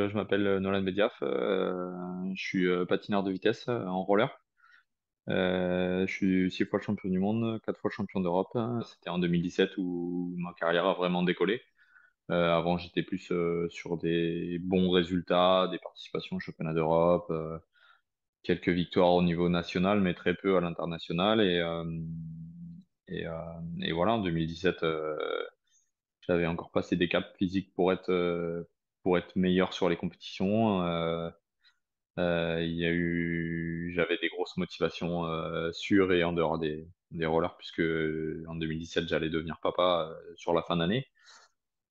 Je m'appelle Nolan Bediaf, je suis patineur de vitesse en roller. Je suis 6 fois champion du monde, 4 fois champion d'Europe. C'était en 2017 où ma carrière a vraiment décollé. Avant, j'étais plus sur des bons résultats, des participations au championnat d'Europe, quelques victoires au niveau national, mais très peu à l'international. Et, euh, et voilà, en 2017, j'avais encore passé des caps physiques pour être meilleur sur les compétitions. J'avais des grosses motivations sur et en dehors des rollers, puisque en 2017, j'allais devenir papa sur la fin d'année.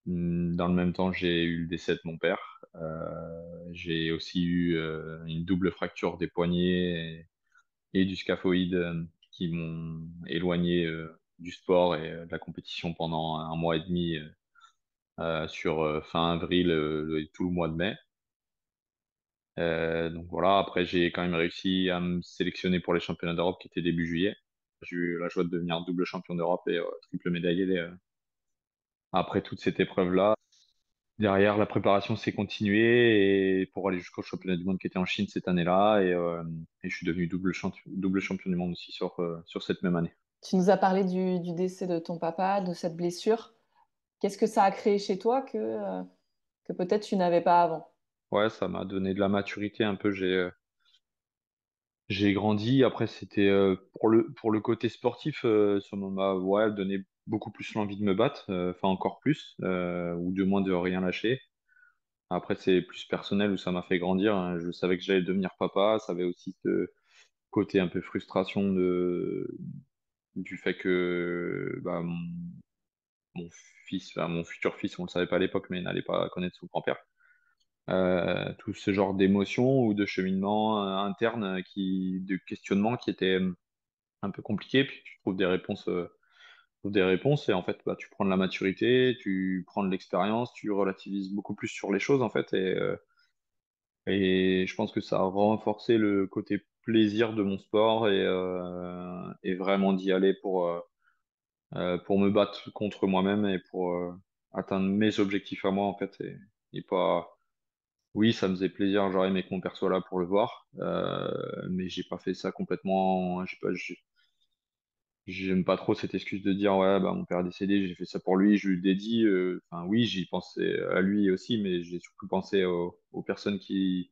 Dans le même temps, j'ai eu le décès de mon père. J'ai aussi eu une double fracture des poignets et du scaphoïde qui m'ont éloigné du sport et de la compétition pendant un mois et demi sur fin avril et tout le mois de mai. Donc voilà, après j'ai quand même réussi à me sélectionner pour les championnats d'Europe qui étaient début juillet. J'ai eu la joie de devenir double champion d'Europe et triple médaillé après toute cette épreuve-là. Derrière, la préparation s'est continuée et pour aller jusqu'au championnat du monde qui était en Chine cette année-là et je suis devenu double champion du monde aussi sur cette même année. Tu nous as parlé du décès de ton papa, de cette blessure. Qu'est-ce que ça a créé chez toi que peut-être tu n'avais pas avant? Ouais, ça m'a donné de la maturité un peu. J'ai grandi. Après, c'était pour le côté sportif, ça m'a ouais, donné beaucoup plus l'envie de me battre, enfin encore plus, ou du moins de rien lâcher. Après, c'est plus personnel où ça m'a fait grandir, hein. Je savais que j'allais devenir papa. Ça avait aussi ce côté un peu frustration du fait que bah, mon fils, enfin, mon futur fils, on le savait pas à l'époque, mais n'allait pas connaître son grand-père. Tout ce genre d'émotions ou de cheminement interne de questionnement qui était un peu compliqué, puis tu trouves des réponses et en fait, bah, tu prends de la maturité, tu prends de l'expérience, tu relativises beaucoup plus sur les choses en fait et je pense que ça a renforcé le côté plaisir de mon sport et vraiment d'y aller pour me battre contre moi-même et pour atteindre mes objectifs à moi en fait et pas oui, ça me faisait plaisir, j'aurais aimé que mon père soit là pour le voir, mais j'ai pas fait ça complètement. J'aime pas trop cette excuse de dire ouais bah mon père est décédé, j'ai fait ça pour lui, je lui dédie. Enfin oui, j'y pensais à lui aussi, mais j'ai surtout pensé aux personnes qui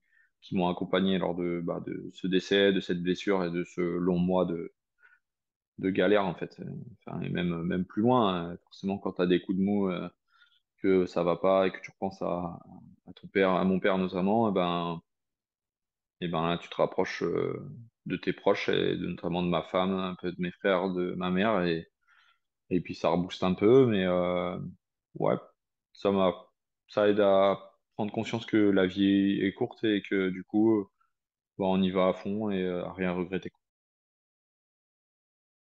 m'ont accompagné lors de ce décès, de cette blessure et de ce long mois de galère en fait. Enfin et même plus loin, hein. Forcément quand t'as des coups de mou que ça va pas et que tu repenses à ton père, à mon père notamment, et ben là tu te rapproches de tes proches et notamment de ma femme, un peu de mes frères, de ma mère et puis ça rebooste un peu, mais ouais, ça m'a, ça aide à prendre conscience que la vie est courte et que du coup, bah, on y va à fond et à rien regretter.